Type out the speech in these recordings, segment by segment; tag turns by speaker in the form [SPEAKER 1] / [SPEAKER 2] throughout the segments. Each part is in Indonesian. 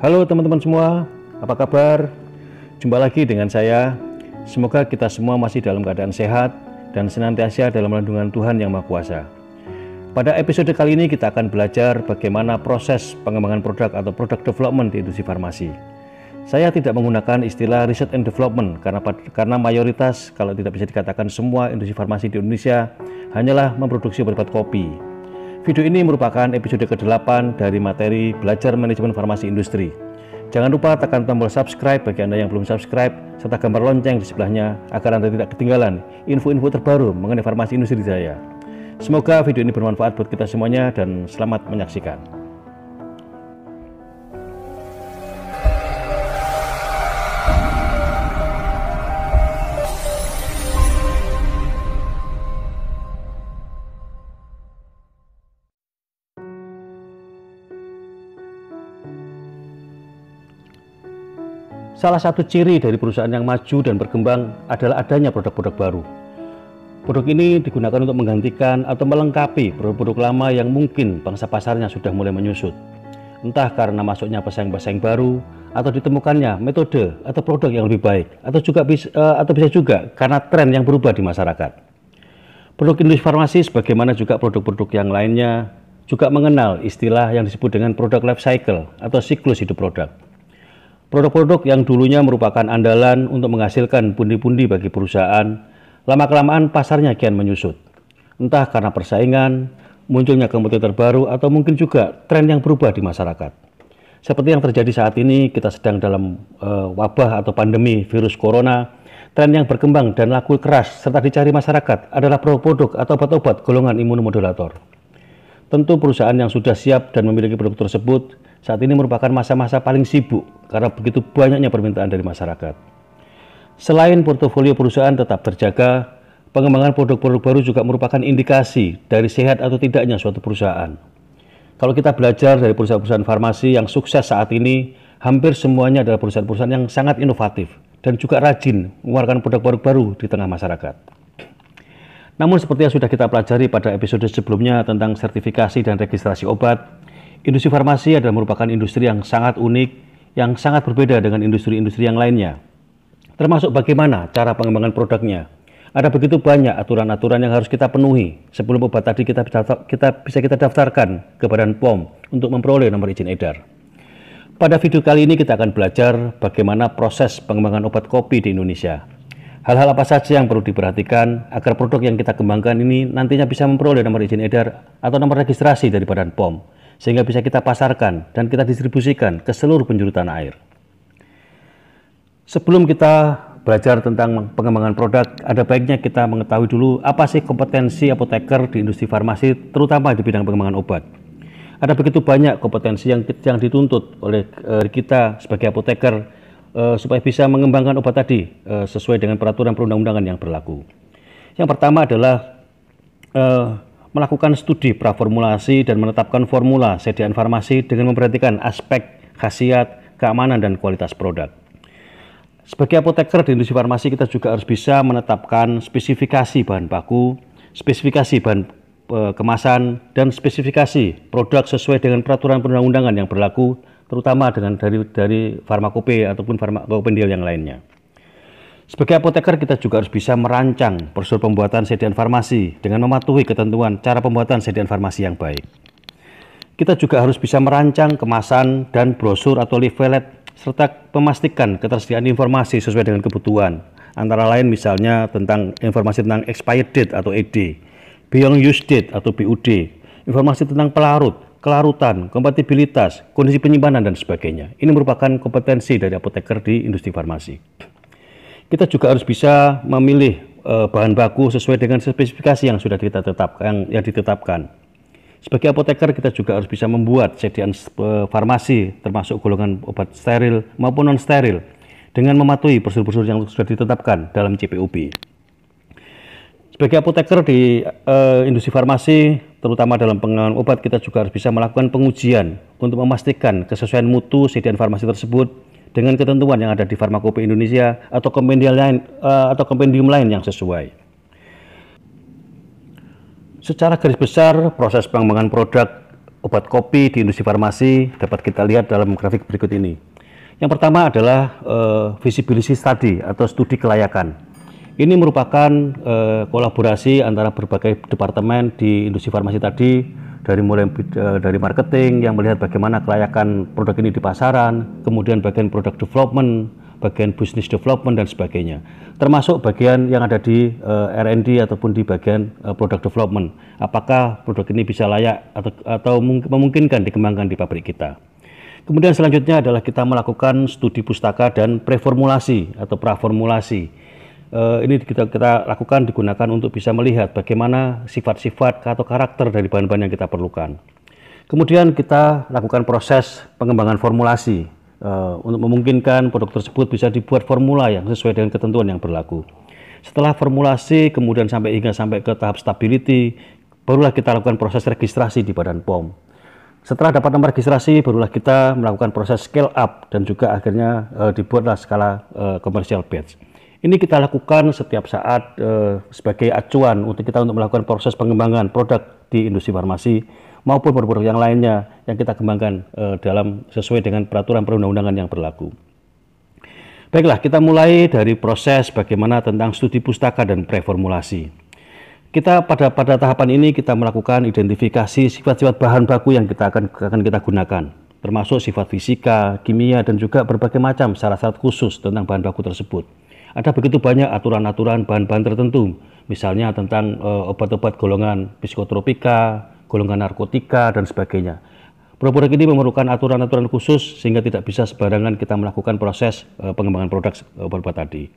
[SPEAKER 1] Halo teman-teman semua, apa kabar? Jumpa lagi dengan saya. Semoga kita semua masih dalam keadaan sehat dan senantiasa dalam lindungan Tuhan Yang Maha Kuasa. Pada episode kali ini kita akan belajar bagaimana proses pengembangan produk atau product development di industri farmasi. Saya tidak menggunakan istilah research and development karena mayoritas, kalau tidak bisa dikatakan semua, industri farmasi di Indonesia hanyalah memproduksi obat kopi. Video ini merupakan episode ke-8 dari materi Belajar Manajemen Farmasi Industri. Jangan lupa tekan tombol subscribe bagi Anda yang belum subscribe, serta gambar lonceng di sebelahnya agar Anda tidak ketinggalan info-info terbaru mengenai farmasi industri saya. Semoga video ini bermanfaat buat kita semuanya dan selamat menyaksikan. Salah satu ciri dari perusahaan yang maju dan berkembang adalah adanya produk-produk baru. Produk ini digunakan untuk menggantikan atau melengkapi produk-produk lama yang mungkin pangsa pasarnya sudah mulai menyusut. Entah karena masuknya pesaing-pesaing baru, atau ditemukannya metode atau produk yang lebih baik, atau bisa juga karena tren yang berubah di masyarakat. Produk industri farmasi sebagaimana juga produk-produk yang lainnya juga mengenal istilah yang disebut dengan product life cycle atau siklus hidup produk. Produk-produk yang dulunya merupakan andalan untuk menghasilkan pundi-pundi bagi perusahaan, lama-kelamaan pasarnya kian menyusut. Entah karena persaingan, munculnya kompetitor baru, atau mungkin juga tren yang berubah di masyarakat. Seperti yang terjadi saat ini, kita sedang dalam wabah atau pandemi virus corona. Tren yang berkembang dan laku keras serta dicari masyarakat adalah produk-produk atau obat-obat golongan imunomodulator. Tentu perusahaan yang sudah siap dan memiliki produk tersebut saat ini merupakan masa-masa paling sibuk karena begitu banyaknya permintaan dari masyarakat. Selain portofolio perusahaan tetap terjaga, pengembangan produk-produk baru juga merupakan indikasi dari sehat atau tidaknya suatu perusahaan. Kalau kita belajar dari perusahaan-perusahaan farmasi yang sukses saat ini, hampir semuanya adalah perusahaan-perusahaan yang sangat inovatif dan juga rajin mengeluarkan produk-produk baru di tengah masyarakat. Namun seperti yang sudah kita pelajari pada episode sebelumnya tentang sertifikasi dan registrasi obat, industri farmasi adalah merupakan industri yang sangat unik, yang sangat berbeda dengan industri-industri yang lainnya. Termasuk bagaimana cara pengembangan produknya. Ada begitu banyak aturan-aturan yang harus kita penuhi sebelum obat tadi bisa kita daftarkan ke Badan POM untuk memperoleh nomor izin edar. Pada video kali ini kita akan belajar bagaimana proses pengembangan obat kopi di Indonesia. Hal-hal apa saja yang perlu diperhatikan agar produk yang kita kembangkan ini nantinya bisa memperoleh nomor izin edar atau nomor registrasi dari Badan POM, sehingga bisa kita pasarkan dan kita distribusikan ke seluruh penjuru tanah air. Sebelum kita belajar tentang pengembangan produk, ada baiknya kita mengetahui dulu apa sih kompetensi apoteker di industri farmasi, terutama di bidang pengembangan obat. Ada begitu banyak kompetensi yang dituntut oleh kita sebagai apoteker supaya bisa mengembangkan obat tadi sesuai dengan peraturan perundang-undangan yang berlaku. Yang pertama adalah melakukan studi praformulasi dan menetapkan formula sediaan farmasi dengan memperhatikan aspek, khasiat, keamanan, dan kualitas produk. Sebagai apoteker di industri farmasi, kita juga harus bisa menetapkan spesifikasi bahan baku, spesifikasi bahan kemasan, dan spesifikasi produk sesuai dengan peraturan perundang-undangan yang berlaku, terutama dengan dari farmakope ataupun farmakopendial yang lainnya. Sebagai apoteker, kita juga harus bisa merancang prosedur pembuatan sediaan farmasi dengan mematuhi ketentuan cara pembuatan sediaan farmasi yang baik. Kita juga harus bisa merancang kemasan dan brosur atau leaflet, serta memastikan ketersediaan informasi sesuai dengan kebutuhan. Antara lain misalnya tentang informasi tentang expired date atau ED, beyond use date atau BUD, informasi tentang pelarut, kelarutan, kompatibilitas, kondisi penyimpanan, dan sebagainya. Ini merupakan kompetensi dari apoteker di industri farmasi. Kita juga harus bisa memilih bahan baku sesuai dengan spesifikasi yang sudah kita ditetapkan. Sebagai apoteker, kita juga harus bisa membuat sediaan farmasi termasuk golongan obat steril maupun non steril dengan mematuhi prosedur-prosedur yang sudah ditetapkan dalam CPOB. Sebagai apoteker di industri farmasi, terutama dalam pengembangan obat, kita juga harus bisa melakukan pengujian untuk memastikan kesesuaian mutu sediaan farmasi tersebut dengan ketentuan yang ada di Farmakope Indonesia atau kompendium lain yang sesuai. Secara garis besar, proses pengembangan produk obat kopi di industri farmasi dapat kita lihat dalam grafik berikut ini. Yang pertama adalah feasibility study atau studi kelayakan. Ini merupakan kolaborasi antara berbagai departemen di industri farmasi tadi, dari marketing yang melihat bagaimana kelayakan produk ini di pasaran, kemudian bagian product development, bagian business development dan sebagainya, termasuk bagian yang ada di R&D ataupun di bagian product development. Apakah produk ini bisa layak atau memungkinkan dikembangkan di pabrik kita. Kemudian selanjutnya adalah kita melakukan studi pustaka dan preformulasi atau praformulasi. Ini kita lakukan digunakan untuk bisa melihat bagaimana sifat-sifat atau karakter dari bahan-bahan yang kita perlukan. Kemudian kita lakukan proses pengembangan formulasi untuk memungkinkan produk tersebut bisa dibuat formula yang sesuai dengan ketentuan yang berlaku. Setelah formulasi kemudian sampai ke tahap stability, barulah kita lakukan proses registrasi di Badan POM. Setelah dapat nomor registrasi, barulah kita melakukan proses scale up dan juga akhirnya dibuatlah skala commercial batch. Ini kita lakukan setiap saat sebagai acuan untuk melakukan proses pengembangan produk di industri farmasi maupun produk-produk yang lainnya yang kita kembangkan sesuai dengan peraturan perundang-undangan yang berlaku. Baiklah, kita mulai dari proses bagaimana tentang studi pustaka dan preformulasi. Kita pada tahapan ini kita melakukan identifikasi sifat-sifat bahan baku yang akan kita gunakan, termasuk sifat fisika, kimia, dan juga berbagai macam syarat-syarat khusus tentang bahan baku tersebut. Ada begitu banyak aturan-aturan bahan-bahan tertentu, misalnya tentang obat-obat golongan psikotropika, golongan narkotika, dan sebagainya. Produk-produk ini memerlukan aturan-aturan khusus sehingga tidak bisa sembarangan kita melakukan proses pengembangan produk obat-obat tadi.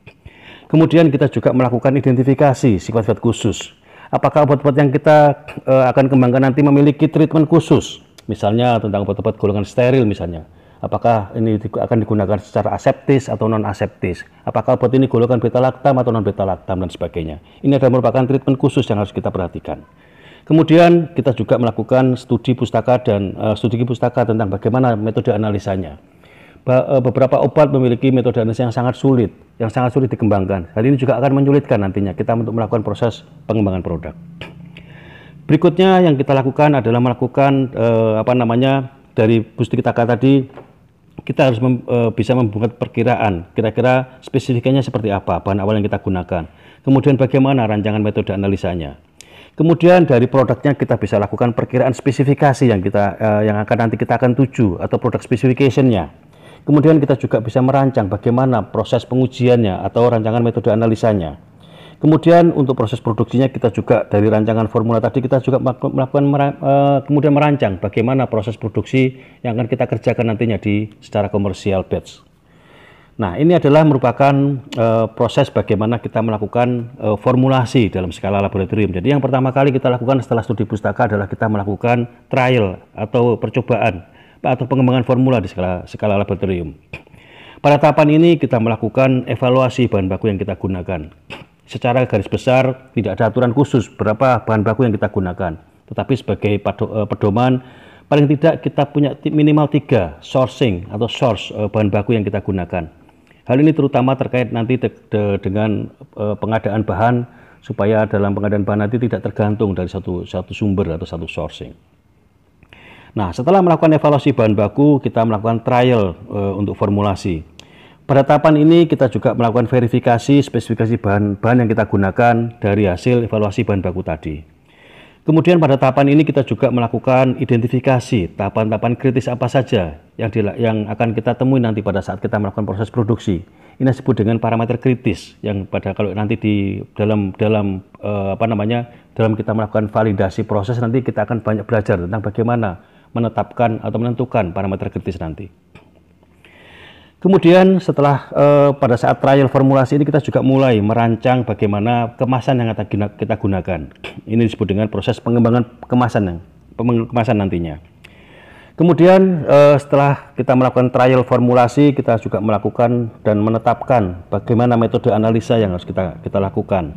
[SPEAKER 1] Kemudian kita juga melakukan identifikasi sifat-sifat khusus. Apakah obat-obat yang kita akan kembangkan nanti memiliki treatment khusus, misalnya tentang obat-obat golongan steril misalnya. Apakah ini akan digunakan secara aseptis atau non-aseptis? Apakah obat ini golongan beta-laktam atau non-beta-laktam dan sebagainya? Ini adalah merupakan treatment khusus yang harus kita perhatikan. Kemudian kita juga melakukan studi pustaka tentang bagaimana metode analisanya. Beberapa obat memiliki metode analisis yang sangat sulit dikembangkan. Hal ini juga akan menyulitkan nantinya kita untuk melakukan proses pengembangan produk. Berikutnya yang kita lakukan adalah melakukan dari pustaka tadi kita harus bisa membuat perkiraan kira-kira spesifikasinya seperti apa bahan awal yang kita gunakan. Kemudian bagaimana rancangan metode analisanya. Kemudian dari produknya kita bisa lakukan perkiraan spesifikasi yang akan nanti kita akan tuju atau product specification-nya. Kemudian kita juga bisa merancang bagaimana proses pengujiannya atau rancangan metode analisanya. Kemudian untuk proses produksinya kita juga dari rancangan formula tadi kita juga kemudian merancang bagaimana proses produksi yang akan kita kerjakan nantinya secara komersial batch. Nah, ini adalah merupakan proses bagaimana kita melakukan formulasi dalam skala laboratorium. Jadi yang pertama kali kita lakukan setelah studi pustaka adalah kita melakukan trial atau percobaan atau pengembangan formula di skala laboratorium. Pada tahapan ini kita melakukan evaluasi bahan baku yang kita gunakan. Secara garis besar tidak ada aturan khusus berapa bahan baku yang kita gunakan. Tetapi sebagai pedoman paling tidak kita punya minimal 3 sourcing atau source bahan baku yang kita gunakan. Hal ini terutama terkait nanti dengan pengadaan bahan supaya dalam pengadaan bahan nanti tidak tergantung dari satu sumber atau satu sourcing. Nah, setelah melakukan evaluasi bahan baku, kita melakukan trial untuk formulasi. Pada tahapan ini kita juga melakukan verifikasi spesifikasi bahan-bahan yang kita gunakan dari hasil evaluasi bahan baku tadi. Kemudian pada tahapan ini kita juga melakukan identifikasi tahapan-tahapan kritis apa saja yang akan kita temui nanti pada saat kita melakukan proses produksi. Ini disebut dengan parameter kritis yang kalau nanti dalam kita melakukan validasi proses nanti kita akan banyak belajar tentang bagaimana menetapkan atau menentukan parameter kritis nanti. Kemudian setelah pada saat trial formulasi ini kita juga mulai merancang bagaimana kemasan yang kita gunakan. Ini disebut dengan proses pengembangan kemasan nantinya. Kemudian setelah kita melakukan trial formulasi, kita juga melakukan dan menetapkan bagaimana metode analisa yang harus kita lakukan.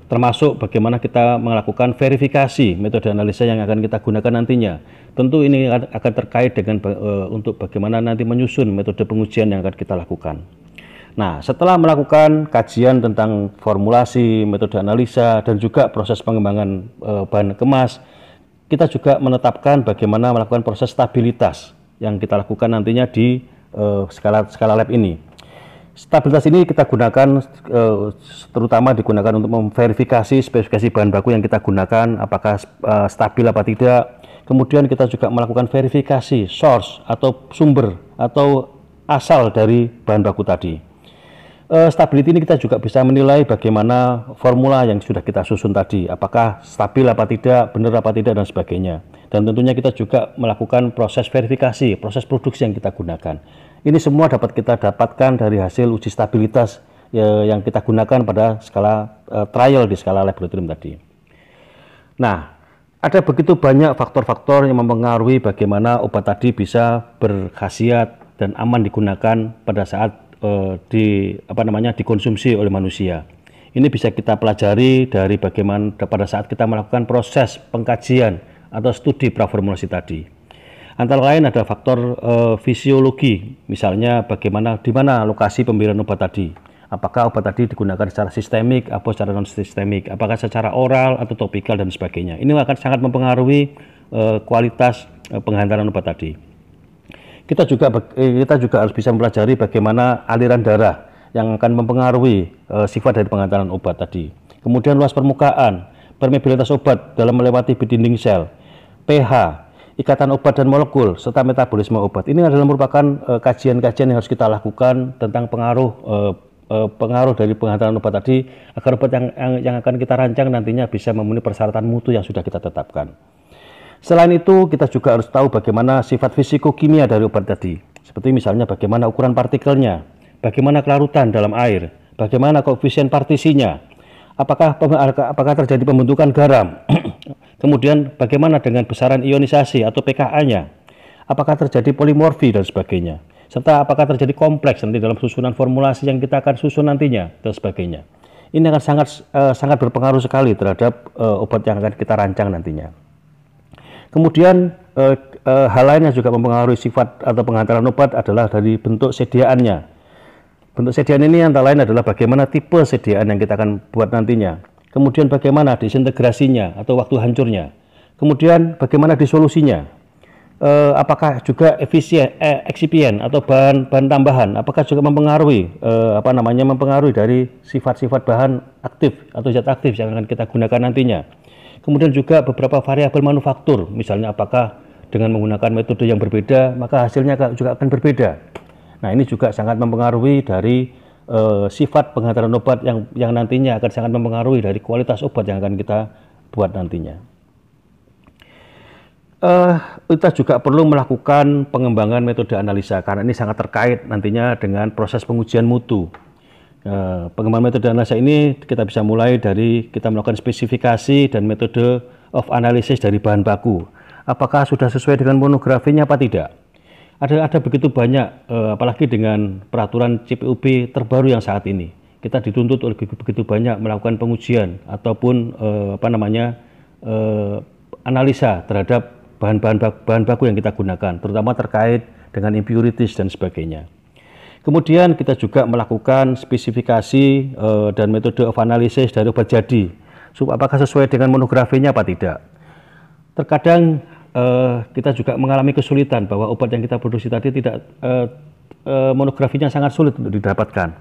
[SPEAKER 1] Termasuk bagaimana kita melakukan verifikasi metode analisa yang akan kita gunakan nantinya. Tentu ini akan terkait dengan untuk bagaimana nanti menyusun metode pengujian yang akan kita lakukan. Nah, setelah melakukan kajian tentang formulasi, metode analisa, dan juga proses pengembangan bahan kemas, kita juga menetapkan bagaimana melakukan proses stabilitas yang kita lakukan nantinya di skala lab ini. Stabilitas ini kita gunakan terutama digunakan untuk memverifikasi spesifikasi bahan baku yang kita gunakan apakah stabil apa tidak. Kemudian kita juga melakukan verifikasi source atau sumber atau asal dari bahan baku tadi. Stability ini kita juga bisa menilai bagaimana formula yang sudah kita susun tadi, apakah stabil apa tidak, benar apa tidak, dan sebagainya. Dan tentunya kita juga melakukan proses verifikasi, proses produksi yang kita gunakan. Ini semua dapat kita dapatkan dari hasil uji stabilitas yang kita gunakan pada skala trial di skala laboratorium tadi. Nah, ada begitu banyak faktor-faktor yang mempengaruhi bagaimana obat tadi bisa berkhasiat dan aman digunakan pada saat dikonsumsi oleh manusia. Ini bisa kita pelajari dari bagaimana pada saat kita melakukan proses pengkajian atau studi praformulasi tadi. Antara lain ada faktor fisiologi, misalnya bagaimana di mana lokasi pemberian obat tadi. Apakah obat tadi digunakan secara sistemik atau secara non sistemik, apakah secara oral atau topikal dan sebagainya. Ini akan sangat mempengaruhi kualitas penghantaran obat tadi. Kita juga harus bisa mempelajari bagaimana aliran darah yang akan mempengaruhi sifat dari penghantaran obat tadi. Kemudian luas permukaan, permeabilitas obat dalam melewati dinding sel, pH, ikatan obat dan molekul, serta metabolisme obat. Ini adalah merupakan kajian-kajian yang harus kita lakukan tentang pengaruh dari penghantaran obat tadi agar obat yang akan kita rancang nantinya bisa memenuhi persyaratan mutu yang sudah kita tetapkan. Selain itu, kita juga harus tahu bagaimana sifat fisikokimia dari obat tadi, seperti misalnya bagaimana ukuran partikelnya, bagaimana kelarutan dalam air, bagaimana koefisien partisinya, apakah terjadi pembentukan garam, kemudian bagaimana dengan besaran ionisasi atau pKa-nya, apakah terjadi polimorfi dan sebagainya, serta apakah terjadi kompleks nanti dalam susunan formulasi yang kita akan susun nantinya dan sebagainya. Ini akan sangat berpengaruh sekali terhadap obat yang akan kita rancang nantinya. Kemudian hal lain yang juga mempengaruhi sifat atau penghantaran obat adalah dari bentuk sediaannya. Bentuk sediaan ini antara lain adalah bagaimana tipe sediaan yang kita akan buat nantinya. Kemudian bagaimana disintegrasinya atau waktu hancurnya. Kemudian bagaimana disolusinya. Apakah juga eksipien atau bahan tambahan, apakah juga mempengaruhi mempengaruhi dari sifat-sifat bahan aktif atau zat aktif yang akan kita gunakan nantinya. Kemudian juga beberapa variabel manufaktur, misalnya apakah dengan menggunakan metode yang berbeda, maka hasilnya juga akan berbeda. Nah, ini juga sangat mempengaruhi dari sifat penghantaran obat yang nantinya akan sangat mempengaruhi dari kualitas obat yang akan kita buat nantinya. Kita juga perlu melakukan pengembangan metode analisa, karena ini sangat terkait nantinya dengan proses pengujian mutu. Pengembangan metode analisa ini kita bisa mulai dari kita melakukan spesifikasi dan metode of analysis dari bahan baku. Apakah sudah sesuai dengan monografinya apa tidak? Ada begitu banyak, apalagi dengan peraturan CPUB terbaru yang saat ini. Kita dituntut oleh begitu banyak melakukan pengujian ataupun analisa terhadap bahan baku yang kita gunakan, terutama terkait dengan impurities dan sebagainya. Kemudian kita juga melakukan spesifikasi dan metode of analysis dari obat jadi, apakah sesuai dengan monografinya apa tidak. Terkadang kita juga mengalami kesulitan bahwa obat yang kita produksi tadi tidak monografinya sangat sulit untuk didapatkan.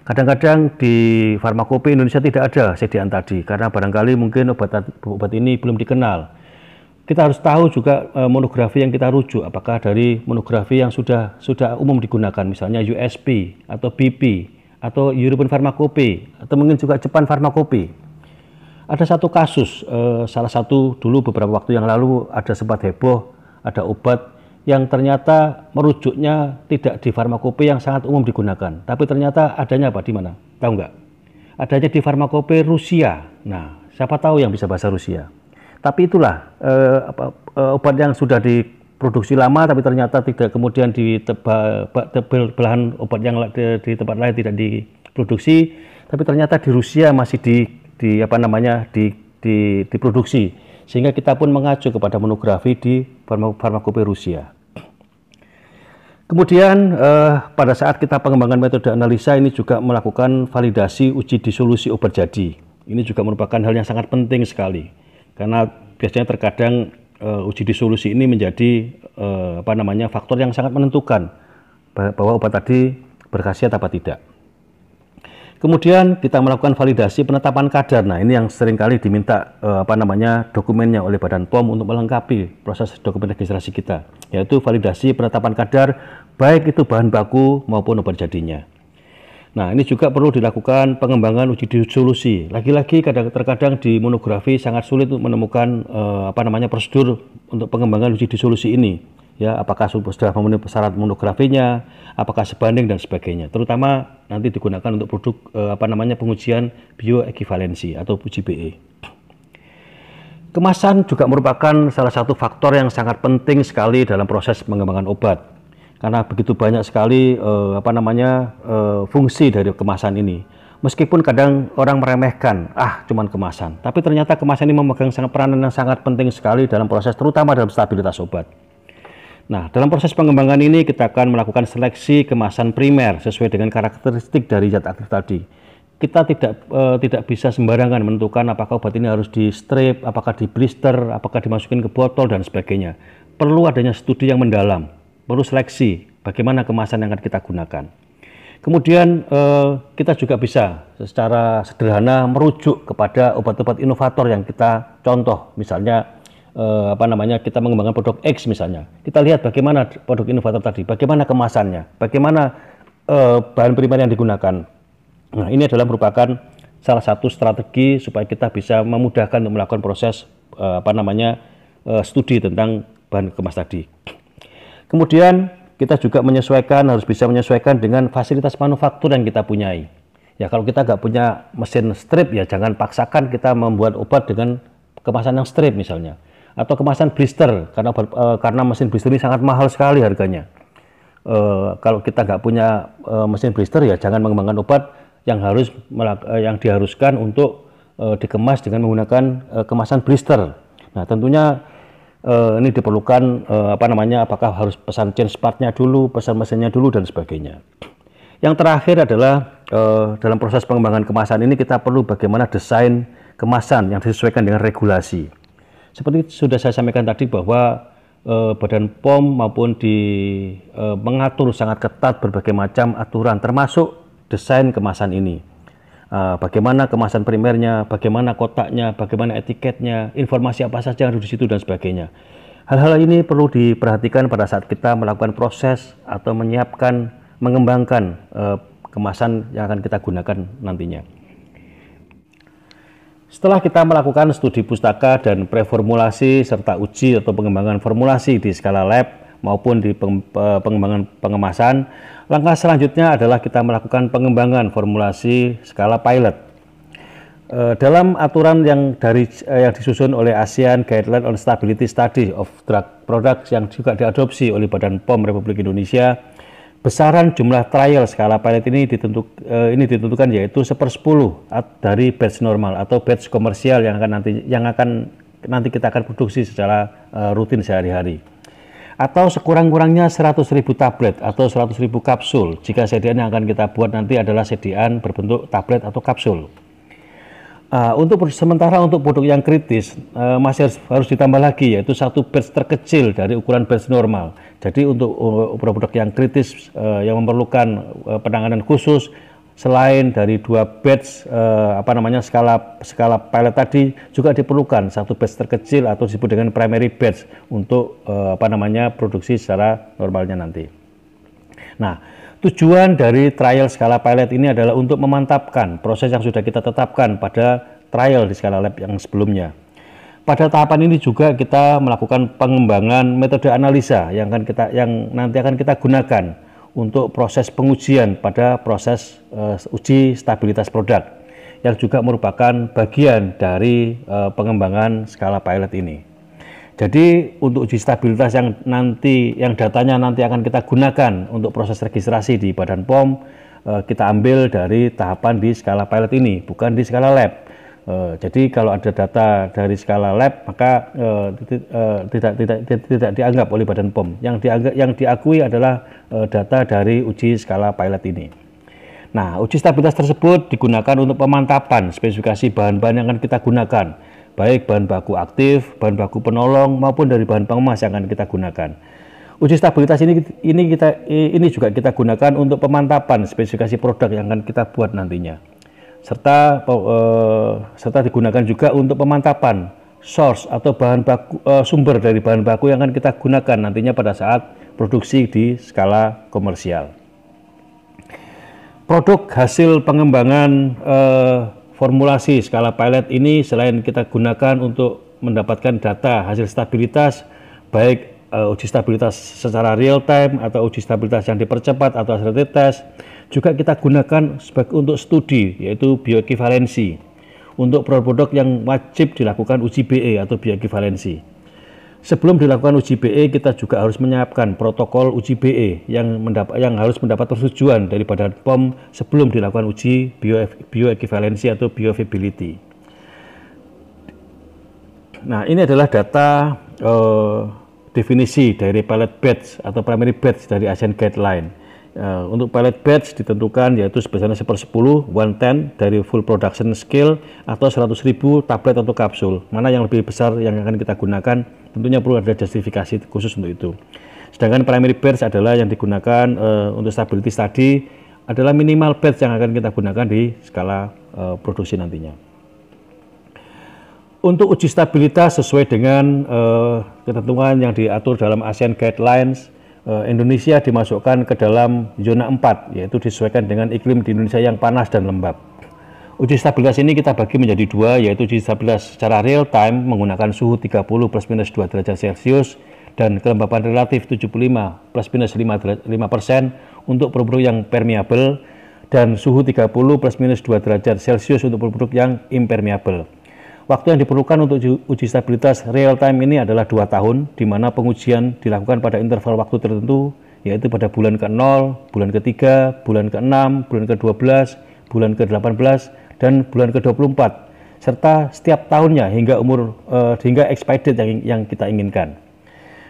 [SPEAKER 1] Kadang-kadang di farmakope Indonesia tidak ada sediaan tadi, karena barangkali mungkin obat ini belum dikenal. Kita harus tahu juga monografi yang kita rujuk, apakah dari monografi yang sudah umum digunakan, misalnya USP atau BP atau European Pharmacopoeia atau mungkin juga Jepang Pharmacopoeia. Ada satu kasus, salah satu dulu beberapa waktu yang lalu ada sempat heboh, ada obat yang ternyata merujuknya tidak di farmakope yang sangat umum digunakan, tapi ternyata adanya apa di mana? Tahu nggak? Adanya di farmakope Rusia. Nah, siapa tahu yang bisa bahasa Rusia? Tapi itulah obat yang sudah diproduksi lama, tapi ternyata tidak kemudian di belahan obat yang di tempat lain tidak diproduksi, tapi ternyata di Rusia masih diproduksi, sehingga kita pun mengacu kepada monografi di farmakope Rusia. Kemudian pada saat kita pengembangan metode analisa ini juga melakukan validasi uji disolusi obat jadi. Ini juga merupakan hal yang sangat penting sekali. Karena biasanya terkadang uji disolusi ini menjadi faktor yang sangat menentukan bahwa obat tadi berkhasiat apa tidak. Kemudian kita melakukan validasi penetapan kadar. Nah, ini yang seringkali diminta dokumennya oleh Badan POM untuk melengkapi proses dokumen registrasi kita, yaitu validasi penetapan kadar baik itu bahan baku maupun obat jadinya. Nah, ini juga perlu dilakukan pengembangan uji disolusi. Lagi-lagi terkadang di monografi sangat sulit untuk menemukan prosedur untuk pengembangan uji disolusi ini. Ya, apakah sudah memenuhi syarat monografinya, apakah sebanding dan sebagainya. Terutama nanti digunakan untuk produk pengujian bioekivalensi atau uji BE. Kemasan juga merupakan salah satu faktor yang sangat penting sekali dalam proses pengembangan obat. Karena begitu banyak sekali fungsi dari kemasan ini. Meskipun kadang orang meremehkan, cuman kemasan. Tapi ternyata kemasan ini memegang peranan yang sangat penting sekali dalam proses, terutama dalam stabilitas obat. Nah, dalam proses pengembangan ini kita akan melakukan seleksi kemasan primer sesuai dengan karakteristik dari zat aktif tadi. Kita tidak bisa sembarangan menentukan apakah obat ini harus di strip, apakah di blister, apakah dimasukin ke botol dan sebagainya. Perlu adanya studi yang mendalam, perlu seleksi bagaimana kemasan yang akan kita gunakan. Kemudian kita juga bisa secara sederhana merujuk kepada obat-obat inovator yang kita contoh, misalnya kita mengembangkan produk X misalnya. Kita lihat bagaimana produk inovator tadi, bagaimana kemasannya, bagaimana bahan primer yang digunakan. Nah, ini adalah merupakan salah satu strategi supaya kita bisa memudahkan untuk melakukan proses studi tentang bahan kemas tadi. Kemudian kita juga harus bisa menyesuaikan dengan fasilitas manufaktur yang kita punyai. Ya, kalau kita nggak punya mesin strip, ya jangan paksakan kita membuat obat dengan kemasan yang strip misalnya. Atau kemasan blister, karena mesin blister ini sangat mahal sekali harganya. Kalau kita nggak punya mesin blister, ya jangan mengembangkan obat yang diharuskan untuk dikemas dengan menggunakan kemasan blister. Nah, tentunya ini diperlukan apakah harus pesan change part-nya dulu, pesan mesinnya dulu dan sebagainya. Yang terakhir adalah dalam proses pengembangan kemasan ini kita perlu bagaimana desain kemasan yang disesuaikan dengan regulasi. Seperti sudah saya sampaikan tadi bahwa Badan POM maupun mengatur sangat ketat berbagai macam aturan termasuk desain kemasan ini. Bagaimana kemasan primernya, bagaimana kotaknya, bagaimana etiketnya, informasi apa saja yang ada di situ dan sebagainya. Hal-hal ini perlu diperhatikan pada saat kita melakukan proses atau mengembangkan kemasan yang akan kita gunakan nantinya. Setelah kita melakukan studi pustaka dan preformulasi serta uji atau pengembangan formulasi di skala lab maupun di pengembangan pengemasan, langkah selanjutnya adalah kita melakukan pengembangan formulasi skala pilot. Dalam aturan yang disusun oleh ASEAN Guideline on Stability Study of Drug Products yang juga diadopsi oleh Badan POM Republik Indonesia, besaran jumlah trial skala pilot ini ditentukan yaitu 1/10 dari batch normal atau batch komersial yang akan nanti kita akan produksi secara rutin sehari-hari. Atau sekurang-kurangnya 100.000 tablet atau 100.000 kapsul jika sediaan yang akan kita buat nanti adalah sediaan berbentuk tablet atau kapsul. Sementara untuk produk yang kritis masih harus ditambah lagi, yaitu satu batch terkecil dari ukuran batch normal. Jadi untuk produk yang kritis yang memerlukan penanganan khusus, selain dari 2 batch skala pilot tadi, juga diperlukan satu batch terkecil atau disebut dengan primary batch untuk produksi secara normalnya nanti. Nah, tujuan dari trial skala pilot ini adalah untuk memantapkan proses yang sudah kita tetapkan pada trial di skala lab yang sebelumnya. Pada tahapan ini juga kita melakukan pengembangan metode analisa yang nanti akan kita gunakan untuk proses pengujian pada proses uji stabilitas produk, yang juga merupakan bagian dari pengembangan skala pilot ini. Jadi untuk uji stabilitas yang datanya nanti akan kita gunakan untuk proses registrasi di Badan POM, kita ambil dari tahapan di skala pilot ini, bukan di skala lab. Jadi kalau ada data dari skala lab, maka tidak dianggap oleh Badan POM. Yang diakui adalah data dari uji skala pilot ini. Nah, uji stabilitas tersebut digunakan untuk pemantapan spesifikasi bahan-bahan yang akan kita gunakan. baik bahan baku aktif, bahan baku penolong maupun dari bahan pengemas yang akan kita gunakan. Uji stabilitas ini juga kita gunakan untuk pemantapan spesifikasi produk yang akan kita buat nantinya. Serta digunakan juga untuk pemantapan source atau bahan baku sumber dari bahan baku yang akan kita gunakan nantinya pada saat produksi di skala komersial. Produk hasil pengembangan formulasi skala pilot ini selain kita gunakan untuk mendapatkan data hasil stabilitas, baik uji stabilitas secara real time atau uji stabilitas yang dipercepat atau accelerated test, juga kita gunakan untuk studi, yaitu bioekivalensi untuk produk-produk yang wajib dilakukan uji BE atau bioekivalensi. Sebelum dilakukan uji BE, kita juga harus menyiapkan protokol uji BE yang harus mendapat persetujuan dari Badan POM sebelum dilakukan uji bioekivalensi atau bioavailability. Nah, ini adalah data definisi dari pilot batch atau primary batch dari ASEAN Guideline. Untuk pilot batch ditentukan yaitu sebesarnya 1/10, 1/10 dari full production scale atau 100.000 tablet atau kapsul. Mana yang lebih besar yang akan kita gunakan, tentunya perlu ada justifikasi khusus untuk itu. Sedangkan primary batch adalah yang digunakan untuk stability study, adalah minimal batch yang akan kita gunakan di skala produksi nantinya. Untuk uji stabilitas sesuai dengan ketentuan yang diatur dalam ASEAN Guidelines, Indonesia dimasukkan ke dalam zona 4, yaitu disesuaikan dengan iklim di Indonesia yang panas dan lembab. Uji stabilitas ini kita bagi menjadi dua, yaitu uji stabilitas secara real time menggunakan suhu 30 +- 2 derajat Celcius dan kelembapan relatif 75 +- 5% untuk produk yang permeable, dan suhu 30 +- 2 derajat Celcius untuk produk yang impermeable. Waktu yang diperlukan untuk uji stabilitas real time ini adalah 2 tahun, di mana pengujian dilakukan pada interval waktu tertentu, yaitu pada bulan ke-0, bulan ke-3, bulan ke-6, bulan ke-12, bulan ke-18, dan bulan ke-24, serta setiap tahunnya hingga hingga expired date yang kita inginkan.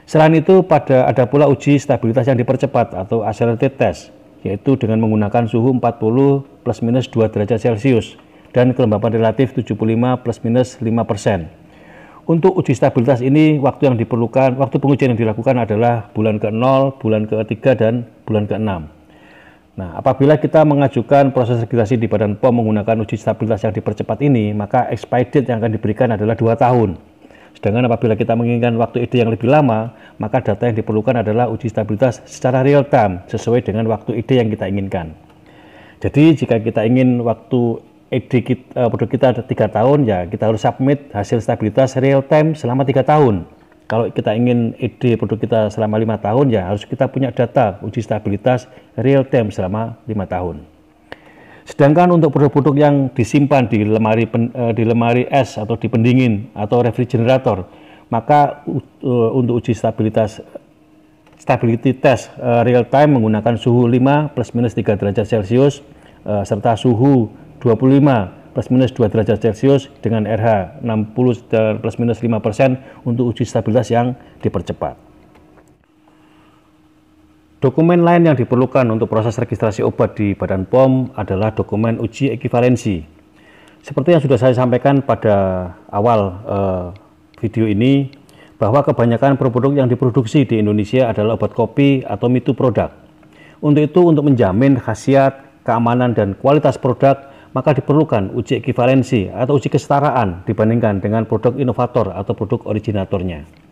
[SPEAKER 1] Selain itu, ada pula uji stabilitas yang dipercepat atau accelerated test, yaitu dengan menggunakan suhu 40 +- 2 derajat Celcius dan kelembapan relatif 75 +- 5%. Untuk uji stabilitas ini, waktu pengujian yang dilakukan adalah bulan ke-0, bulan ke-3, dan bulan ke-6. Nah, apabila kita mengajukan proses registrasi di Badan POM menggunakan uji stabilitas yang dipercepat ini, maka expired date yang akan diberikan adalah 2 tahun. Sedangkan apabila kita menginginkan waktu ide yang lebih lama, maka data yang diperlukan adalah uji stabilitas secara real time sesuai dengan waktu ide yang kita inginkan. Jadi jika kita ingin waktu produk kita ada 3 tahun, ya kita harus submit hasil stabilitas real time selama 3 tahun. Kalau kita ingin produk kita selama 5 tahun, ya harus kita punya data uji stabilitas real time selama 5 tahun. Sedangkan untuk produk-produk yang disimpan di lemari es atau di pendingin atau refrigerator, maka untuk uji stability test real time menggunakan suhu 5 +- 3 derajat Celcius serta suhu 25 +- 2 derajat Celcius dengan RH 60 dan +- 5% untuk uji stabilitas yang dipercepat. Dokumen lain yang diperlukan untuk proses registrasi obat di Badan POM adalah dokumen uji ekivalensi. Seperti yang sudah saya sampaikan pada awal video ini, bahwa kebanyakan produk yang diproduksi di Indonesia adalah obat kopi atau me too produk. Untuk itu, untuk menjamin khasiat, keamanan, dan kualitas produk, maka diperlukan uji ekivalensi atau uji kesetaraan dibandingkan dengan produk inovator atau produk originatornya.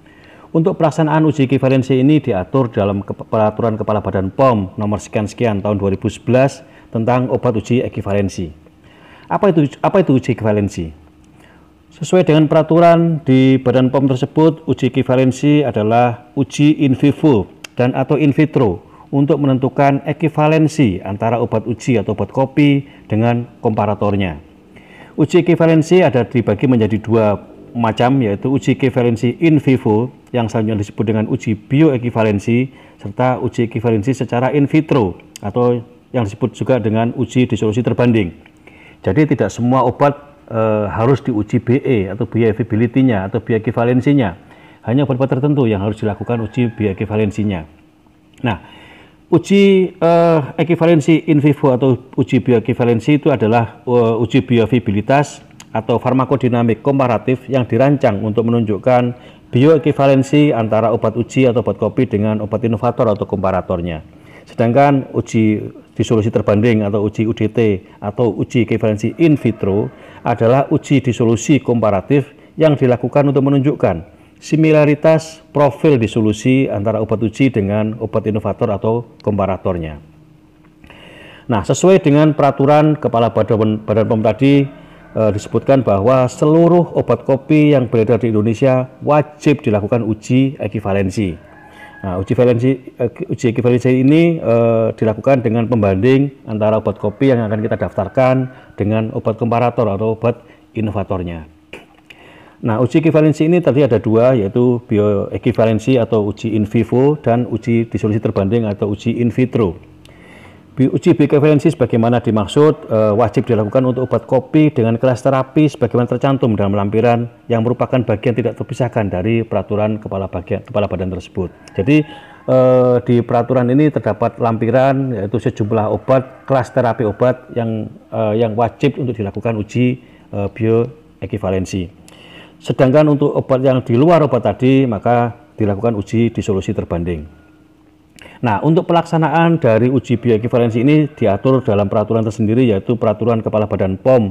[SPEAKER 1] Untuk pelaksanaan uji ekivalensi ini diatur dalam Peraturan Kepala Badan POM nomor sekian-sekian tahun 2011 tentang obat uji ekivalensi. Apa itu uji ekivalensi? Sesuai dengan peraturan di Badan POM tersebut, uji ekivalensi adalah uji in vivo dan atau in vitro untuk menentukan ekivalensi antara obat uji atau obat kopi dengan komparatornya. Uji ekivalensi ada dibagi menjadi 2 macam, yaitu uji ekivalensi in vivo yang selanjutnya disebut dengan uji bioekivalensi, serta uji ekivalensi secara in vitro atau yang disebut juga dengan uji disolusi terbanding. Jadi tidak semua obat harus diuji BE atau bioavailability-nya atau bioekivalensinya. Hanya obat-obat tertentu yang harus dilakukan uji bioekivalensinya. Nah, uji ekivalensi in vivo atau uji bioekivalensi itu adalah uji bioavailabilitas, atau farmakodinamik komparatif yang dirancang untuk menunjukkan bioekivalensi antara obat uji atau obat kopi dengan obat inovator atau komparatornya. Sedangkan uji disolusi terbanding atau uji UDT atau uji ekivalensi in vitro adalah uji disolusi komparatif yang dilakukan untuk menunjukkan similaritas profil disolusi antara obat uji dengan obat inovator atau komparatornya. Nah, sesuai dengan peraturan Kepala Badan POM tadi disebutkan bahwa seluruh obat kopi yang beredar di Indonesia wajib dilakukan uji ekivalensi. Nah, uji ekivalensi ini dilakukan dengan pembanding antara obat kopi yang akan kita daftarkan dengan obat komparator atau obat inovatornya. Nah, uji ekivalensi ini tadi ada dua, yaitu bioekivalensi atau uji in vivo dan uji disolusi terbanding atau uji in vitro. Uji bioekivalensi sebagaimana dimaksud wajib dilakukan untuk obat kopi dengan kelas terapi sebagaimana tercantum dalam lampiran yang merupakan bagian tidak terpisahkan dari peraturan kepala badan tersebut. Jadi di peraturan ini terdapat lampiran yaitu sejumlah obat, kelas terapi obat yang wajib untuk dilakukan uji bioekivalensi. Sedangkan untuk obat yang di luar obat tadi maka dilakukan uji disolusi terbanding. Nah, untuk pelaksanaan dari uji bioekivalensi ini diatur dalam peraturan tersendiri, yaitu peraturan Kepala Badan POM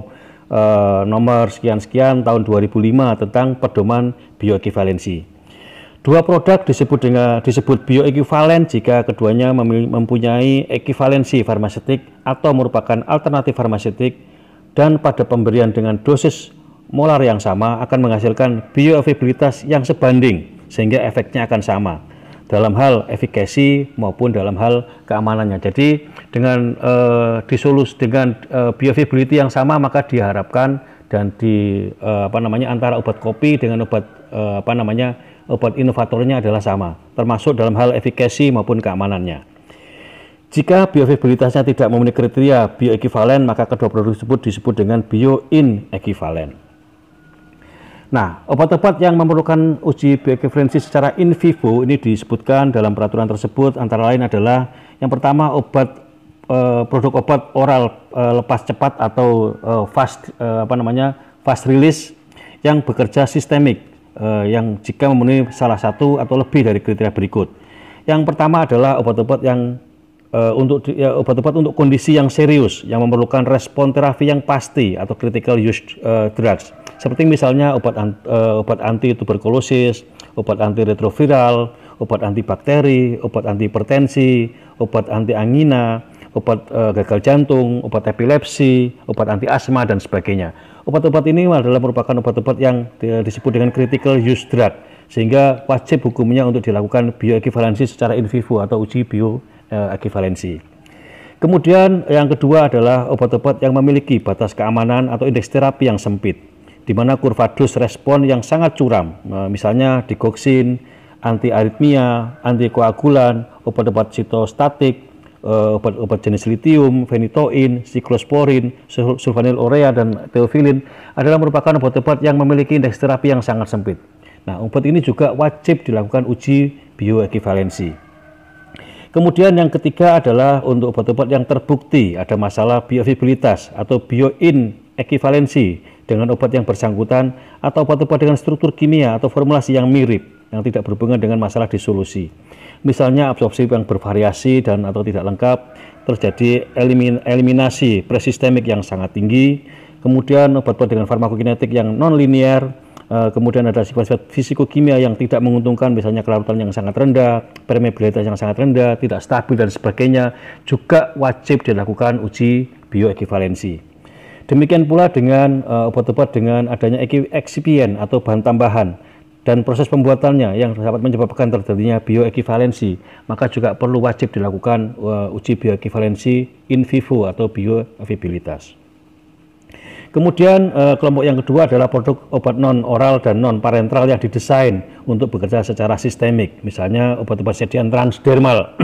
[SPEAKER 1] nomor sekian-sekian tahun 2005 tentang pedoman bioekivalensi. Dua produk disebut bioekivalen jika keduanya mempunyai ekivalensi farmaseutik atau merupakan alternatif farmaseutik dan pada pemberian dengan dosis molar yang sama akan menghasilkan bioavailabilitas yang sebanding sehingga efeknya akan sama dalam hal efikasi maupun dalam hal keamanannya. Jadi dengan bioavailability yang sama maka diharapkan dan antara obat kopi dengan obat obat inovatornya adalah sama, termasuk dalam hal efikasi maupun keamanannya. Jika bioavailabilitasnya tidak memenuhi kriteria bioekivalen maka kedua produk tersebut disebut dengan bioinekivalen. Nah, obat-obat yang memerlukan uji bioekivalensi secara in vivo ini disebutkan dalam peraturan tersebut antara lain adalah yang pertama produk obat oral lepas cepat atau fast release yang bekerja sistemik yang jika memenuhi salah satu atau lebih dari kriteria berikut. Yang pertama adalah obat-obat yang obat-obat untuk kondisi yang serius yang memerlukan respon terapi yang pasti atau critical use drugs. Seperti misalnya obat anti tuberkulosis, obat anti retroviral, obat antibakteri, obat anti hipertensi, obat anti angina, obat gagal jantung, obat epilepsi, obat anti asma dan sebagainya. Obat-obat ini adalah merupakan obat-obat yang disebut dengan critical use drug sehingga wajib hukumnya untuk dilakukan bioekivalensi secara in vivo atau uji bioekivalensi. Kemudian yang kedua adalah obat-obat yang memiliki batas keamanan atau indeks terapi yang sempit, di mana kurva dos respon yang sangat curam, misalnya digoxin, anti-aritmia, antikoagulan, obat-obat sitostatik, obat-obat jenis litium, phenytoin, siklosporin, sulfanylurea, dan theophylline adalah merupakan obat-obat yang memiliki indeks terapi yang sangat sempit. Nah, obat ini juga wajib dilakukan uji bioekivalensi. Kemudian yang ketiga adalah untuk obat-obat yang terbukti ada masalah bioavailabilitas atau bioinekivalensi dengan obat yang bersangkutan atau obat-obat dengan struktur kimia atau formulasi yang mirip yang tidak berhubungan dengan masalah disolusi. Misalnya absorpsi yang bervariasi dan atau tidak lengkap, terjadi eliminasi presistemik yang sangat tinggi, kemudian obat-obat dengan farmakokinetik yang non-linear, kemudian ada sifat-sifat fisikokimia yang tidak menguntungkan, misalnya kelarutan yang sangat rendah, permeabilitas yang sangat rendah, tidak stabil dan sebagainya, juga wajib dilakukan uji bioekivalensi. Demikian pula dengan obat-obat dengan adanya eksipien atau bahan tambahan dan proses pembuatannya yang dapat menyebabkan terjadinya bioekivalensi, maka juga perlu wajib dilakukan uji bioekivalensi in vivo atau bioavailabilitas. Kemudian kelompok yang kedua adalah produk obat non-oral dan non-parenteral yang didesain untuk bekerja secara sistemik, misalnya obat-obat sediaan transdermal,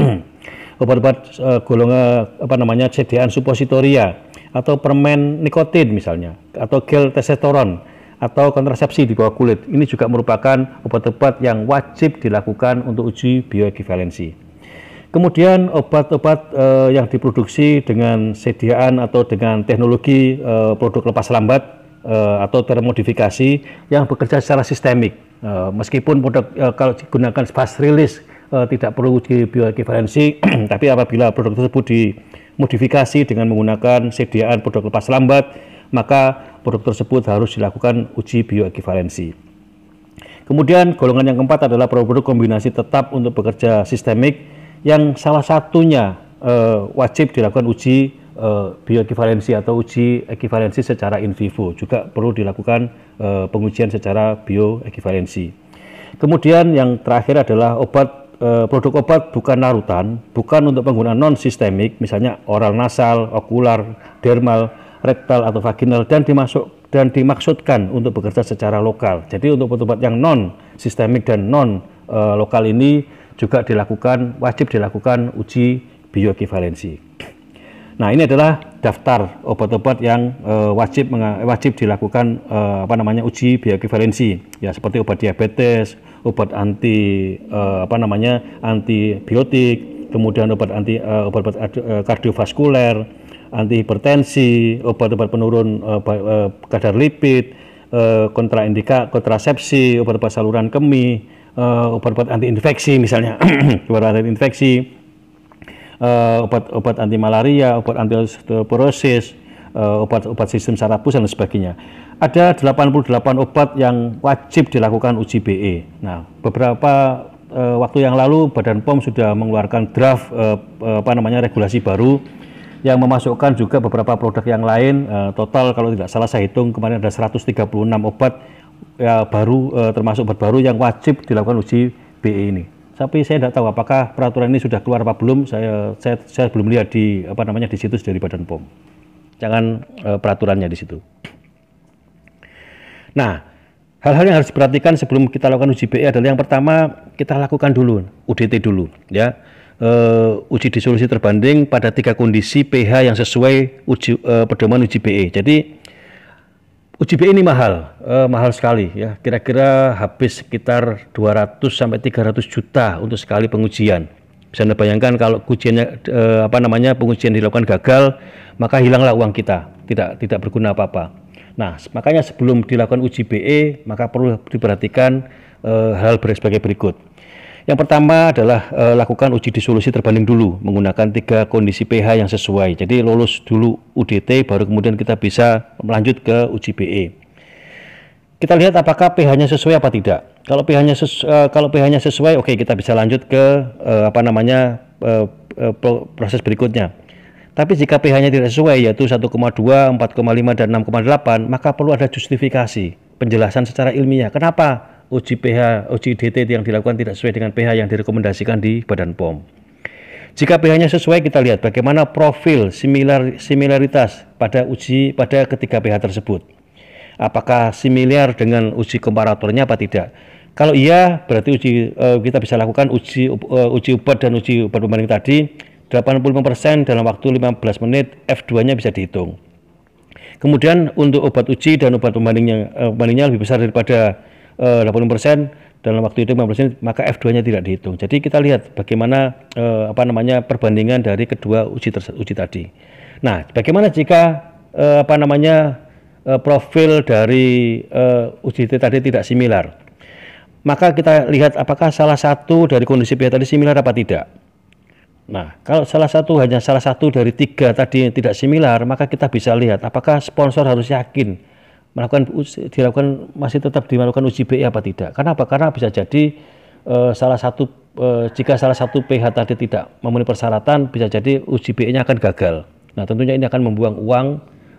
[SPEAKER 1] obat-obat golongan sediaan supositoria, atau permen nikotin misalnya, atau gel testosteron, atau kontrasepsi di bawah kulit. Ini juga merupakan obat-obat yang wajib dilakukan untuk uji bioekivalensi. Kemudian obat-obat yang diproduksi dengan sediaan atau dengan teknologi produk lepas lambat atau termodifikasi yang bekerja secara sistemik. Meskipun produk kalau digunakan fast release tidak perlu uji bioekivalensi, tapi apabila produk tersebut dimodifikasi dengan menggunakan sediaan produk lepas lambat, maka produk tersebut harus dilakukan uji bioekivalensi. Kemudian golongan yang keempat adalah produk-produk kombinasi tetap untuk bekerja sistemik yang salah satunya wajib dilakukan uji bioekivalensi atau uji ekivalensi secara in vivo, juga perlu dilakukan pengujian secara bioekivalensi. Kemudian yang terakhir adalah produk obat bukan larutan, bukan untuk penggunaan non sistemik, misalnya oral nasal, okular, dermal, rektal atau vaginal, dan dimaksudkan untuk bekerja secara lokal. Jadi untuk obat-obat yang non sistemik dan non lokal ini juga wajib dilakukan uji bioekivalensi. Nah, ini adalah daftar obat-obat yang wajib dilakukan uji bioekivalensi, ya, seperti obat diabetes, obat antibiotik, kemudian obat kardiovaskuler, anti hipertensi, obat-obat penurun kadar lipid, kontrasepsi, obat-obat saluran kemih, obat-obat anti infeksi misalnya, obat anti infeksi, obat anti malaria, obat anti osteoporosis, obat sistem saraf pusat dan sebagainya. Ada 88 obat yang wajib dilakukan uji BE. Nah, beberapa waktu yang lalu Badan POM sudah mengeluarkan draft regulasi baru yang memasukkan juga beberapa produk yang lain. Total kalau tidak salah saya hitung kemarin ada 136 obat ya, baru, termasuk obat baru yang wajib dilakukan uji BE ini. Tapi saya tidak tahu apakah peraturan ini sudah keluar apa belum. Saya belum lihat di di situs dari Badan POM. Jangan peraturannya di situ. Nah, hal-hal yang harus diperhatikan sebelum kita lakukan uji BE adalah yang pertama, kita lakukan dulu UDT dulu, ya. Uji disolusi terbanding pada 3 kondisi pH yang sesuai pedoman uji BE. Jadi uji BE ini mahal sekali, ya. Kira-kira habis sekitar 200 sampai 300 juta untuk sekali pengujian. Bisa Anda bayangkan kalau pengujian dilakukan gagal, maka hilanglah uang kita, tidak berguna apa-apa. Nah, makanya sebelum dilakukan uji BE, maka perlu diperhatikan hal sebagai berikut. Yang pertama adalah lakukan uji disolusi terbanding dulu menggunakan 3 kondisi pH yang sesuai. Jadi lolos dulu UDT, baru kemudian kita bisa melanjut ke uji BE. Kita lihat apakah pH-nya sesuai apa tidak. Kalau pH-nya sesuai, oke, kita bisa lanjut ke proses berikutnya. Tapi jika pH-nya tidak sesuai, yaitu 1,2, 4,5, dan 6,8, maka perlu ada justifikasi, penjelasan secara ilmiah. Kenapa uji DT yang dilakukan tidak sesuai dengan pH yang direkomendasikan di Badan POM. Jika pH-nya sesuai, kita lihat bagaimana profil similaritas pada ketiga pH tersebut. Apakah similar dengan uji komparatornya apa tidak? Kalau iya, berarti kita bisa lakukan uji obat dan uji obat pembanding tadi 85% dalam waktu 15 menit, F2-nya bisa dihitung. Kemudian untuk obat uji dan obat pembandingnya lebih besar daripada 80% dalam waktu itu 15 menit, maka F2-nya tidak dihitung. Jadi kita lihat bagaimana perbandingan dari kedua uji tadi. Nah, bagaimana jika profil dari uji tadi tidak similar? Maka kita lihat apakah salah satu dari kondisi pH tadi similar apa tidak. Nah, kalau hanya salah satu dari 3 tadi yang tidak similar, maka kita bisa lihat apakah sponsor harus yakin masih tetap dilakukan uji BE apa tidak. Kenapa? Karena bisa jadi jika salah satu pH tadi tidak memenuhi persyaratan, bisa jadi uji BE-nya akan gagal. Nah, tentunya ini akan membuang uang,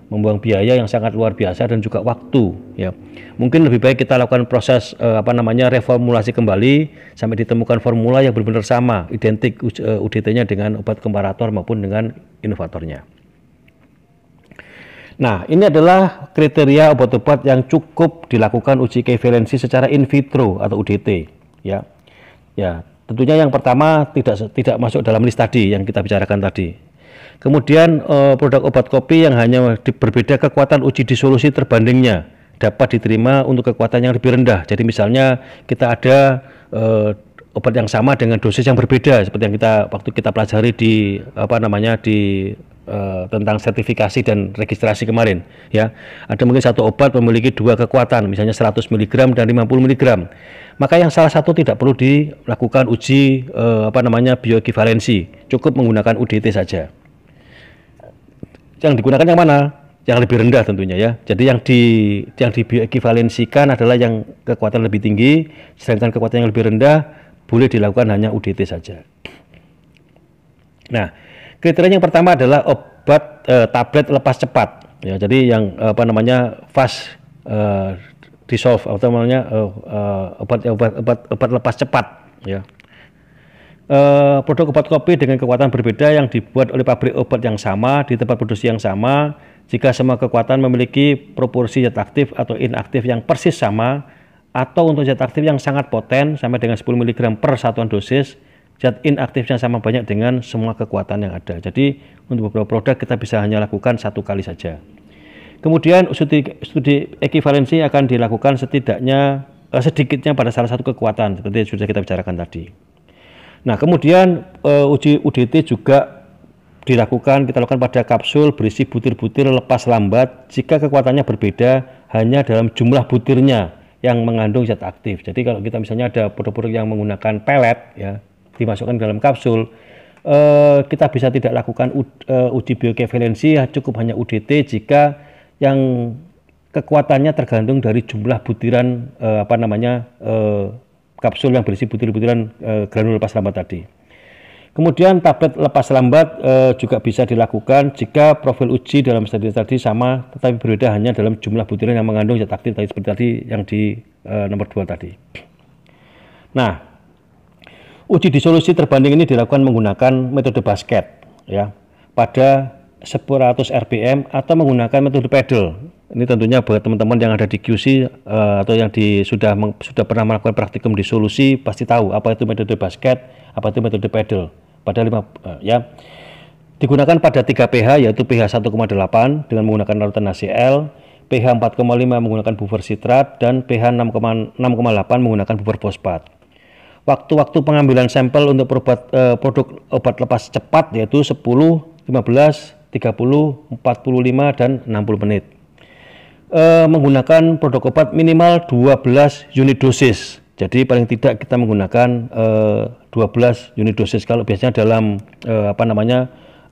[SPEAKER 1] membuang biaya yang sangat luar biasa dan juga waktu, ya. Mungkin lebih baik kita lakukan proses reformulasi kembali sampai ditemukan formula yang benar-benar sama, identik UDT-nya dengan obat komparator maupun dengan inovatornya. Nah, ini adalah kriteria obat-obat yang cukup dilakukan uji ekivalensi secara in vitro atau UDT, ya. Ya, tentunya yang pertama tidak masuk dalam list tadi yang kita bicarakan tadi. Kemudian produk obat kopi yang hanya berbeda kekuatan uji disolusi terbandingnya dapat diterima untuk kekuatan yang lebih rendah. Jadi misalnya kita ada obat yang sama dengan dosis yang berbeda seperti yang waktu kita pelajari di tentang sertifikasi dan registrasi kemarin ya. Ada mungkin satu obat memiliki dua kekuatan, misalnya 100 mg dan 50 mg. Maka yang salah satu tidak perlu dilakukan uji bioekivalensi, cukup menggunakan UDT saja. Yang digunakan yang mana? Yang lebih rendah tentunya ya. Jadi yang dibioekivalensikan adalah yang kekuatan lebih tinggi, sedangkan kekuatan yang lebih rendah boleh dilakukan hanya UDT saja. Nah, kriteria yang pertama adalah obat tablet lepas cepat ya. Jadi yang fast dissolve atau namanya obat lepas cepat ya. Produk obat kopi dengan kekuatan berbeda yang dibuat oleh pabrik obat yang sama di tempat produksi yang sama, jika semua kekuatan memiliki proporsi zat aktif atau inaktif yang persis sama, atau untuk zat aktif yang sangat poten sampai dengan 10 mg per satuan dosis, zat inaktifnya sama banyak dengan semua kekuatan yang ada. Jadi untuk beberapa produk kita bisa hanya lakukan satu kali saja. Kemudian studi ekivalensi akan dilakukan sedikitnya pada salah satu kekuatan seperti yang sudah kita bicarakan tadi. Nah, kemudian uji UDT juga kita lakukan pada kapsul berisi butir-butir lepas lambat jika kekuatannya berbeda hanya dalam jumlah butirnya yang mengandung zat aktif. Jadi kalau kita misalnya ada produk-produk yang menggunakan pelet ya, dimasukkan dalam kapsul, kita bisa tidak lakukan uji bioekivalensi, cukup hanya UDT jika yang kekuatannya tergantung dari jumlah butiran kapsul yang berisi butir-butiran granul lepas lambat tadi. Kemudian tablet lepas lambat juga bisa dilakukan jika profil uji dalam studi tadi sama tetapi berbeda hanya dalam jumlah butiran yang mengandung zat aktif tadi, seperti tadi yang di nomor 2 tadi. Nah, uji disolusi terbanding ini dilakukan menggunakan metode basket ya, pada 100 rpm atau menggunakan metode pedal. Ini tentunya buat teman-teman yang ada di QC atau yang sudah pernah melakukan praktikum disolusi pasti tahu apa itu metode basket, apa itu metode pedal. Pada digunakan pada 3 pH yaitu pH 1,8 dengan menggunakan larutan HCl, pH 4,5 menggunakan buffer sitrat, dan pH 6,8 menggunakan buffer fosfat. Waktu-waktu pengambilan sampel untuk produk obat lepas cepat yaitu 10, 15, 30, 45, dan 60 menit. Menggunakan produk obat minimal 12 unit dosis. Jadi paling tidak kita menggunakan 12 unit dosis. Kalau biasanya dalam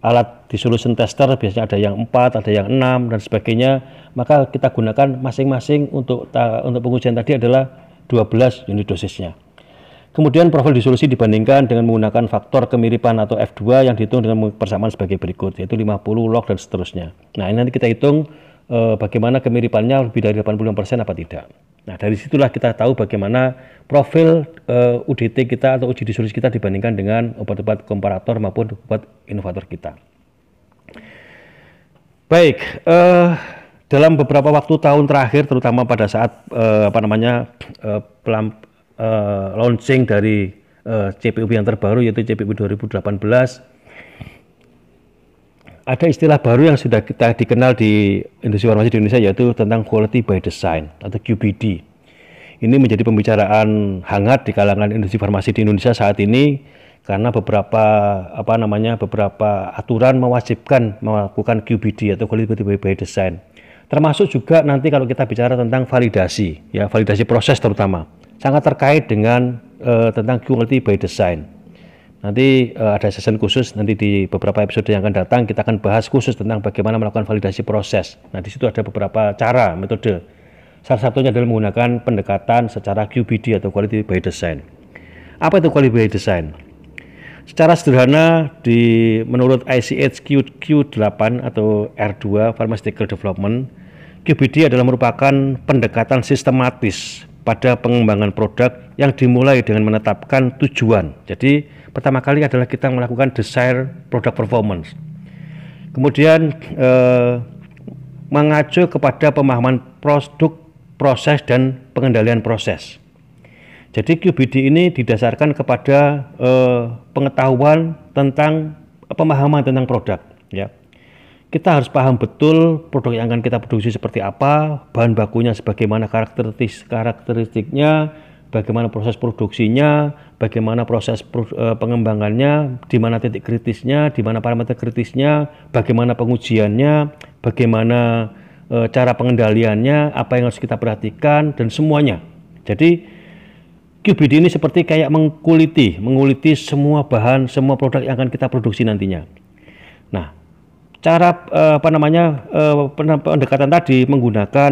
[SPEAKER 1] alat dissolution tester biasanya ada yang 4, ada yang 6 dan sebagainya, maka kita gunakan masing-masing untuk pengujian tadi adalah 12 unit dosisnya. Kemudian profil disolusi dibandingkan dengan menggunakan faktor kemiripan atau F2 yang dihitung dengan persamaan sebagai berikut, yaitu 50 log dan seterusnya. Nah, ini nanti kita hitung bagaimana kemiripannya lebih dari 85% apa tidak. Nah, dari situlah kita tahu bagaimana profil UDT kita atau uji disolusi kita dibandingkan dengan obat-obat komparator maupun obat inovator kita. Baik, dalam beberapa waktu tahun terakhir, terutama pada saat launching dari CPUB yang terbaru yaitu CPUB 2018, ada istilah baru yang sudah kita dikenal di industri farmasi di Indonesia yaitu tentang quality by design atau QBD. Ini menjadi pembicaraan hangat di kalangan industri farmasi di Indonesia saat ini karena beberapa aturan mewajibkan melakukan QBD atau quality by design. Termasuk juga nanti kalau kita bicara tentang validasi, ya validasi proses terutama, sangat terkait dengan tentang quality by design. Nanti ada session khusus nanti di beberapa episode yang akan datang kita akan bahas khusus tentang bagaimana melakukan validasi proses. Nah, di situ ada beberapa cara, metode. Salah satunya adalah menggunakan pendekatan secara QBD atau quality by design. Apa itu quality by design? Secara sederhana menurut ICH Q8 atau R2 Pharmaceutical Development, QBD adalah merupakan pendekatan sistematis pada pengembangan produk yang dimulai dengan menetapkan tujuan. Jadi pertama kali adalah kita melakukan desired product performance. Kemudian mengacu kepada pemahaman produk, proses, dan pengendalian proses. Jadi QBD ini didasarkan kepada pengetahuan tentang pemahaman tentang produk. Ya. Kita harus paham betul produk yang akan kita produksi seperti apa, bahan bakunya sebagaimana karakteristiknya, bagaimana proses produksinya, bagaimana proses pengembangannya, di mana titik kritisnya, di mana parameter kritisnya, bagaimana pengujiannya, bagaimana cara pengendaliannya, apa yang harus kita perhatikan, dan semuanya. Jadi QBD ini seperti kayak menguliti semua bahan, semua produk yang akan kita produksi nantinya. Nah, cara pendekatan tadi menggunakan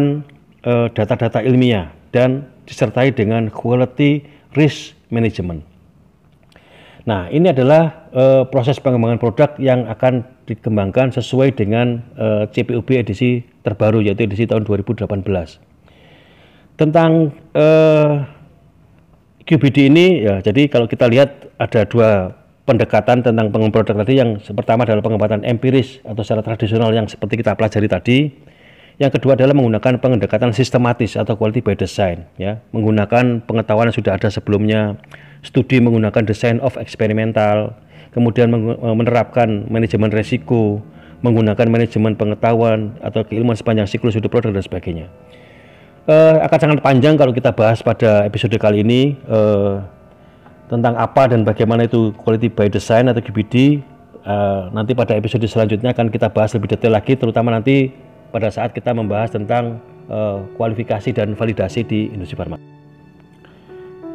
[SPEAKER 1] data-data ilmiah dan disertai dengan quality risk management. Nah, ini adalah proses pengembangan produk yang akan dikembangkan sesuai dengan CPUB edisi terbaru, yaitu edisi tahun 2018. Tentang QBD ini, ya, jadi kalau kita lihat ada dua pendekatan tentang pengembangan produk tadi. Yang pertama adalah pengembangan empiris atau secara tradisional yang seperti kita pelajari tadi. Yang kedua adalah menggunakan pendekatan sistematis atau quality by design, ya, menggunakan pengetahuan yang sudah ada sebelumnya, studi menggunakan design of eksperimental, kemudian menerapkan manajemen resiko, menggunakan manajemen pengetahuan atau keilmuan sepanjang siklus hidup produk dan sebagainya. Akan sangat panjang kalau kita bahas pada episode kali ini tentang apa dan bagaimana itu quality by design atau QBD. Nanti pada episode selanjutnya akan kita bahas lebih detail lagi, terutama nanti pada saat kita membahas tentang kualifikasi dan validasi di industri farmasi.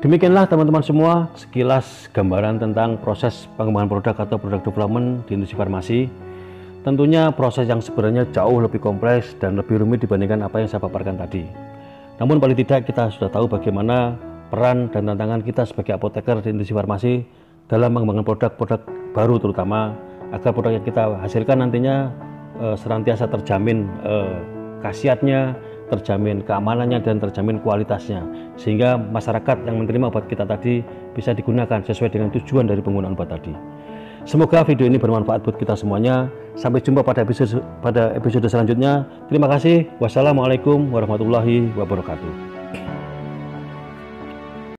[SPEAKER 1] Demikianlah teman-teman semua sekilas gambaran tentang proses pengembangan produk atau product development di industri farmasi. Tentunya proses yang sebenarnya jauh lebih kompleks dan lebih rumit dibandingkan apa yang saya paparkan tadi. Namun paling tidak kita sudah tahu bagaimana peran dan tantangan kita sebagai apoteker di industri farmasi dalam mengembangkan produk-produk baru, terutama agar produk yang kita hasilkan nantinya senantiasa terjamin khasiatnya, terjamin keamanannya, dan terjamin kualitasnya, sehingga masyarakat yang menerima obat kita tadi bisa digunakan sesuai dengan tujuan dari penggunaan obat tadi. Semoga video ini bermanfaat buat kita semuanya. Sampai jumpa pada episode selanjutnya. Terima kasih. Wassalamualaikum warahmatullahi wabarakatuh.